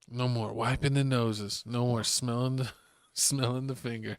No more wiping the noses. No more smelling the smelling the finger.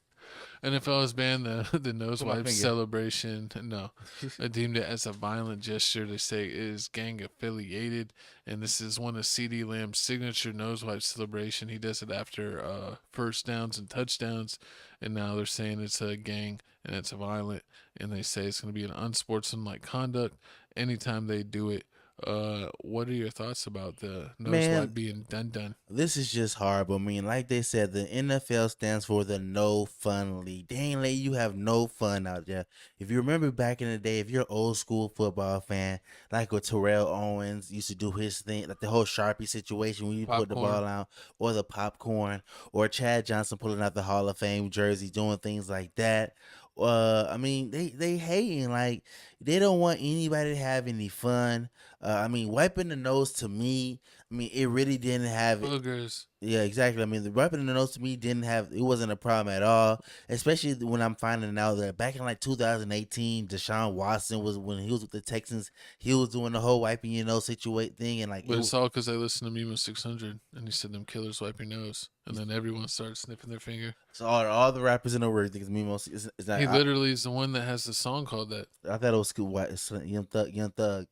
NFL has banned the nose Put my wipe finger. celebration. No, I deemed it as a violent gesture. They say it is gang affiliated, and this is one of CD Lamb's signature nose wipe celebration. He does it after first downs and touchdowns, and now they're saying it's a gang and it's violent, and they say it's going to be an unsportsmanlike conduct anytime they do it. What are your thoughts about the nose wipe Man, being done? this is just horrible. I mean, like they said, the NFL stands for the No Fun League. They ain't let you have no fun out there. If you remember back in the day, if you're an old school football fan, like what Terrell Owens used to do his thing, like the whole Sharpie situation when you put the Popcorn. ball out, or the popcorn, or Chad Johnson pulling out the Hall of Fame jersey, doing things like that. I mean, they hating like they don't want anybody to have any fun. I mean, wiping the nose to me, I mean, it really didn't have it. Boogers. Yeah, exactly. I mean, the wiping in the nose to me didn't have it wasn't a problem at all. Especially when I'm finding out that back in like 2018, Deshaun Watson was when he was with the Texans, he was doing the whole wiping your nose situation thing, and like But it's all because I listened to Mimo 600 and he said them killers wipe your nose. And then everyone started snipping their finger. so all the rappers in the world think it's me most. It's not. He literally is the one that has the song called that. I thought it was cool. What Young Thug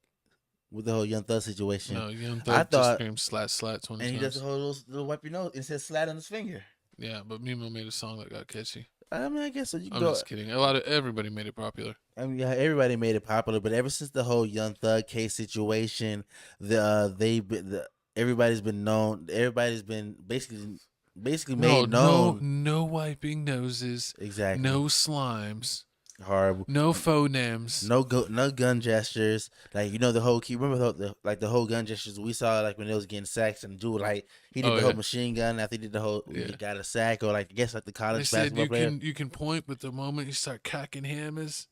with the whole Young Thug situation. No, Young I Thug just thought, screamed slat slat 20 and he does the times. whole little wipe your nose and says slat on his finger. Yeah, but Mimo made a song that got catchy. I mean, I guess so. You can I'm go. just kidding. A lot of everybody made it popular. I mean, yeah, everybody made it popular, but ever since the whole Young Thug case situation, everybody's been known. Everybody's been basically No, made known. no wiping noses, Exactly. no slimes, Horrible. no phonemes. No gun gestures. Like the whole key. Remember the whole gun gestures we saw like when they was getting sacks and dude like he did Oh the whole yeah, machine gun after he did the whole he yeah. got a sack or like I guess like the They college said basketball player. you can point, but the moment you start cocking hammers,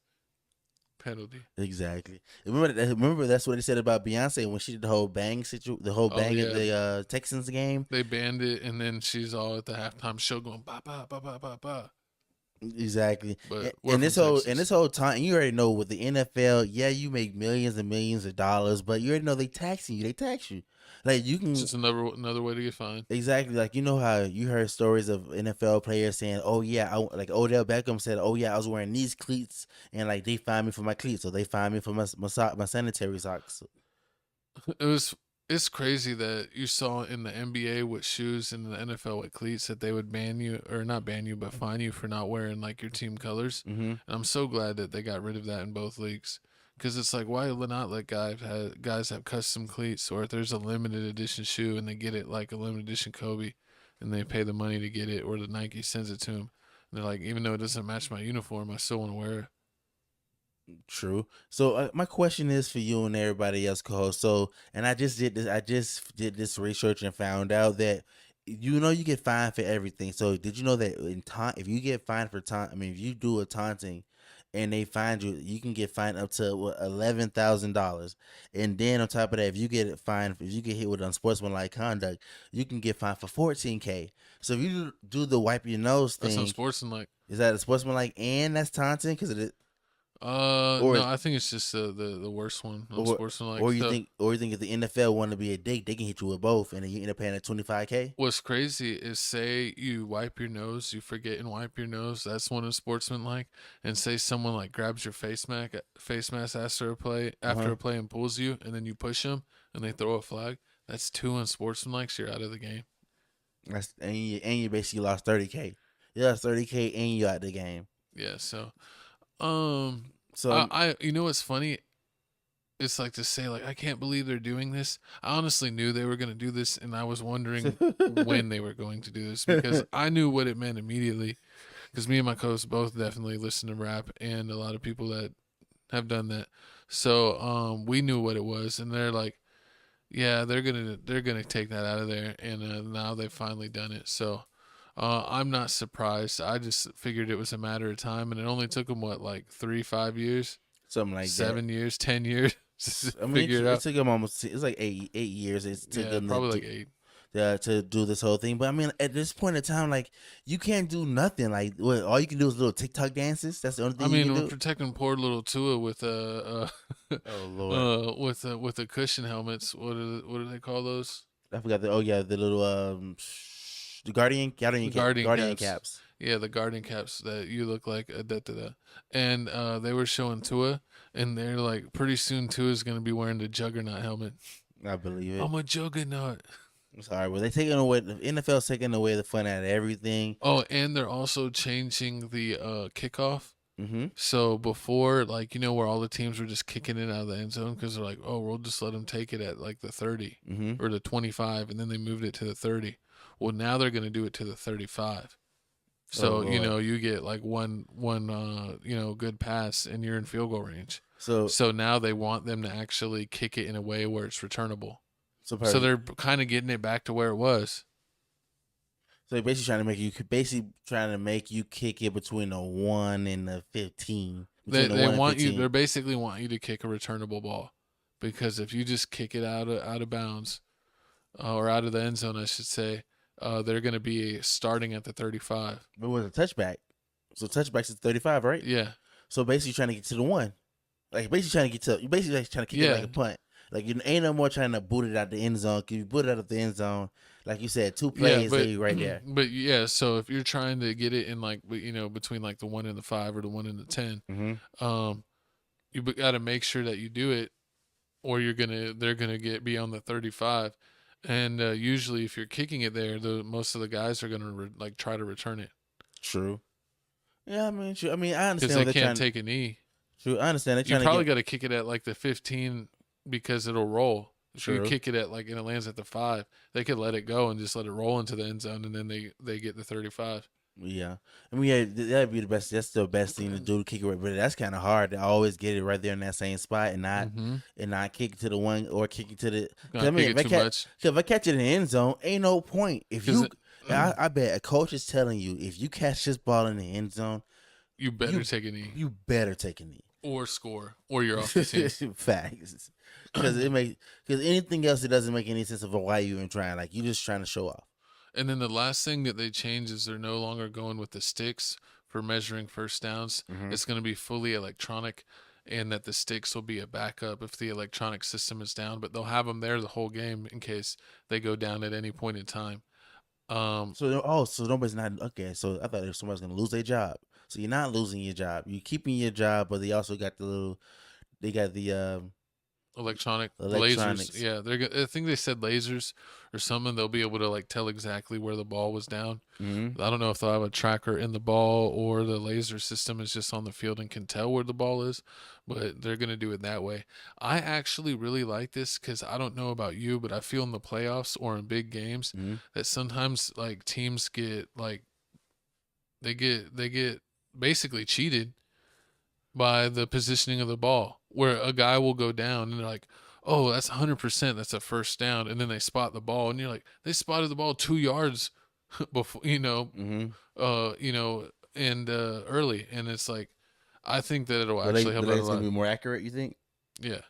penalty. Exactly. Remember that's what they said about Beyonce when she did the whole Oh bang at yeah, the Texans game. they banned it, and then she's all at the halftime show going ba ba ba ba ba ba. Exactly. But we're And from this Texas. whole time, you already know with the NFL, yeah, you make millions and millions of dollars, but you already know they taxing you. They tax you. Like you It's can just another way to get fined. exactly like you know how you heard stories of NFL players saying, "Oh yeah, like Odell Beckham said, oh yeah, I was wearing these cleats and like they fined me for my cleats, so they fined me for my sanitary socks." It was it's crazy that you saw in the NBA with shoes and the NFL with cleats that they would ban you or not ban you but fine you for not wearing like your team colors. Mm-hmm. And I'm so glad that they got rid of that in both leagues. Because it's like, why not let guys have custom cleats, or if there's a limited edition shoe and they get it like a limited edition Kobe, and they pay the money to get it, or the Nike sends it to them, and they're like, even though it doesn't match my uniform, I still want to wear it. True. So my question is for you and everybody else, co-host. So, and I just did this. I just did this research and found out that you get fined for everything. So, did you know that if you get fined for taunt, I mean, if you do a taunting, and they find you, you can get fined up to what, $11,000. And then on top of that, if you get hit with unsportsmanlike conduct, you can get fined for 14K. So if you do the wipe your nose That's thing, unsportsmanlike. is that a sportsmanlike and that's taunting? Because it No, or I think it's just the worst one, Or unsportsmanlike. or you think if the NFL want to be a dick, they can hit you with both, and then you end up paying at 25K. What's crazy is say you wipe your nose, you forget and wipe your nose. That's one of sportsmanlike. And say someone like grabs your face mask Uh huh. after a play and pulls you, and then you push them and they throw a flag. That's two unsportsmanlike. So you're out of the game. That's and you basically lost 30K. You lost 30K and you out the game. Yeah. So, um, So I you know what's funny? It's like to say like I can't believe they're doing this. I honestly knew they were going to do this, and I was wondering when they were going to do this because I knew what it meant immediately. Because me and my co-host both definitely listen to rap, and a lot of people that have done that. So we knew what it was, and they're like, yeah, they're gonna take that out of there, and now they've finally done it. So I'm not surprised. I just figured it was a matter of time, and it only took them what like 3, 5 years, something like that. 7 years, 10 years to I mean, figure it it out. took them almost. It's like eight years. It took Yeah, them probably like 8. to do this whole thing. But I mean, at this point in time, like you can't do nothing. Like all you can do is little TikTok dances. That's the only I thing you mean, can we're do. protecting poor little Tua with Oh Lord. with the cushion helmets. What do they call those? I forgot the the little the The guardian guardian caps. caps. Yeah, the guardian caps that you look like a da da da. And they were showing Tua, and they're like, pretty soon Tua's gonna be wearing the Juggernaut helmet. I believe it. I'm a Juggernaut. I'm sorry, well they taking away the NFL's taking away the fun out of everything. Oh, and they're also changing the kickoff. Mm-hmm. So before, like, where all the teams were just kicking it out of the end zone because they're like, oh, we'll just let them take it at like the 30 Mm-hmm. or the 25, and then they moved it to the 30. Well, now they're going to do it to the 35. Oh So, Lord. you get like one good pass and you're in field goal range. So So now they want them to actually kick it in a way where it's returnable. so So perfect. they're kind of getting it back to where it was. So they're basically trying to make you kick it between the 1 and the 15. They Between the they 1 and want you. 15. They basically want you to kick a returnable ball, because if you just kick it out of bounds, or out of the end zone, I should say, they're going to be starting at the 35. But it was a touchback. So touchbacks is 35, right? Yeah, So basically trying to get to the 1. Like basically trying to get to you basically like trying to kick it like yeah, a punt. Like you ain't no more trying to boot it out the end zone. If you boot it out of the end zone, like you said, 2 yeah. plays, But they right there. but yeah. So if you're trying to get it in like between like the 1 and the 5 or the 1 and the 10, Mm-hmm. you got to make sure that you do it, or they're gonna be on the 35. And usually, if you're kicking it there, the most of the guys are gonna like try to return it True. Yeah, I mean, true. I mean, I because understand they what they're can't trying. take a knee. True, I understand they're You trying to probably get. got to kick it at like the 15 because it'll roll. If you True. kick it at like and it lands at the 5, they could let it go and just let it roll into the end zone, and then they get the 35. Yeah, I mean, yeah, that'd be the best. That's the best thing to do to kick it right, but that's kind of hard to always get it right there in that same spot Mm-hmm. and not kick it to the 1 or kick it to the. Cause Gonna I kick mean, it too much if I catch it in the end zone, ain't no point. If because you, I bet a coach is telling you if you catch this ball in the end zone, you better you take a knee you better take a knee. or score or you're off the team. Facts, because anything else it doesn't make any sense of why you even trying. Like you just trying to show off. And then the last thing that they changed is they're no longer going with the sticks for measuring first downs. Mm-hmm. It's going to be fully electronic, and that the sticks will be a backup if the electronic system is down, but they'll have them there the whole game in case they go down at any point in time. So nobody's not okay. So I thought if somebody's gonna lose their job, so you're not losing your job. You're keeping your job, but they also got they got the Electronic lasers, electronics. yeah, I think they said lasers or something. They'll be able to like tell exactly where the ball was down. Mm-hmm. I don't know if they'll have a tracker in the ball or the laser system is just on the field and can tell where the ball is, but they're going to do it that way. I actually really like this because I don't know about you, but I feel in the playoffs or in big games Mm-hmm. that sometimes like teams get like they get basically cheated by the positioning of the ball, where a guy will go down and they're like, oh, that's 100%, that's a first down, and then they spot the ball and you're like, they spotted the ball 2 yards before, Mm-hmm. and early, and it's like, I think that it'll The actually help out a laser's gonna lot. be more accurate. You think? Yeah,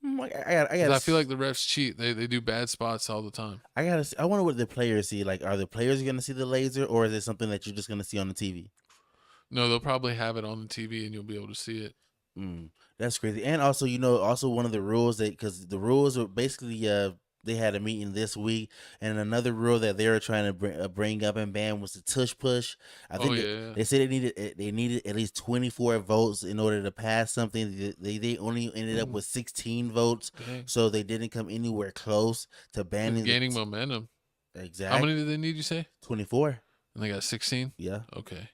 I 'cause got. I feel like the refs cheat. They do bad spots all the time. I gotta. I wonder what the players see. Like, are the players gonna see the laser, or is it something that you're just gonna see on the TV? No, they'll probably have it on the TV and you'll be able to see it. That's crazy. And also, also one of the rules that because the rules are basically they had a meeting this week, and another rule that they were trying to bring up and ban was the tush push. I Oh think yeah, they said they needed at least 24 votes in order to pass something. They only ended up with 16 votes, dang, so they didn't come anywhere close to it's banning gaining momentum. How exact many did they need? You say? 24. And they got 16. Yeah. Okay.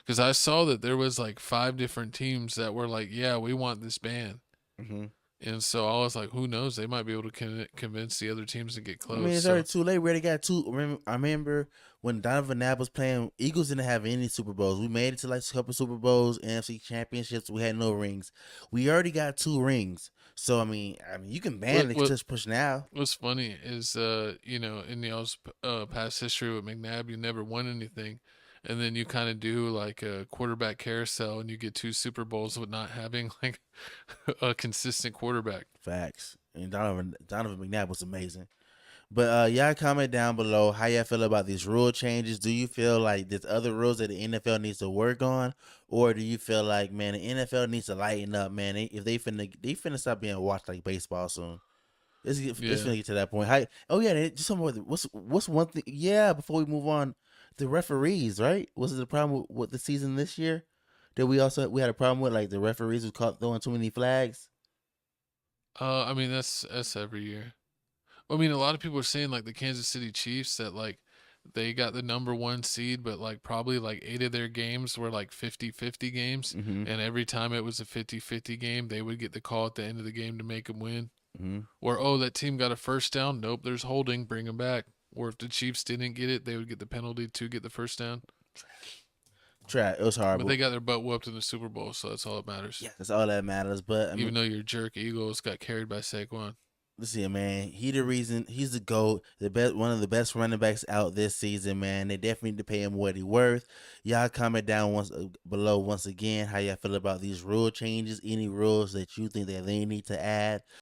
Because I saw that there was like 5 different teams that were like, yeah, we want this ban. hmm And so I was like, who knows? They might be able to convince the other teams to get I close. mean, it's So already too late. We already got two. I remember when Donovan Knapp was playing. Eagles didn't have any Super Bowls. We made it to like a couple Super Bowls, NFC championships. We had no rings. We already got 2 rings. So I mean, you can ban the tush push now. what's funny is, in y'all's past history with McNabb, you never won anything. And then you kind of do like a quarterback carousel and you get 2 Super Bowls with not having like a consistent quarterback. Facts. And Donovan McNabb was amazing. But y'all comment down below how y'all feel about these rule changes. Do you feel like there's other rules that the NFL needs to work on, or do you feel like, man, the NFL needs to lighten up, man? If they finna stop being watched like baseball soon. It's Yeah. gonna get to that point. Oh yeah, just some more. What's one thing? Yeah, before we move on, the referees, right? Was it the problem with the season this year? That we had a problem with, like the referees was caught throwing too many flags. I mean that's every year. I mean, a lot of people are saying like the Kansas City Chiefs that like they got the number one seed, but like probably like 8 of their games were like 50-50 games. Mm-hmm. And every time it was a 50-50 game, they would get the call at the end of the game to make them win. Mm-hmm. Or, oh, that team got a first down. Nope, there's holding. Bring them back. Or if the Chiefs didn't get it, they would get the penalty to get the first down. Try it was But they horrible. got their butt whooped in the Super Bowl, so that's all that matters. Yeah, that's all that matters. But I mean, Even though your jerk Eagles got carried by Saquon. listen, man, he the reason he's the GOAT, the best, one of the best running backs out this season, man. They definitely need to pay him what he worth. Y'all comment down below once again how y'all feel about these rule changes, any rules that you think that they need to add.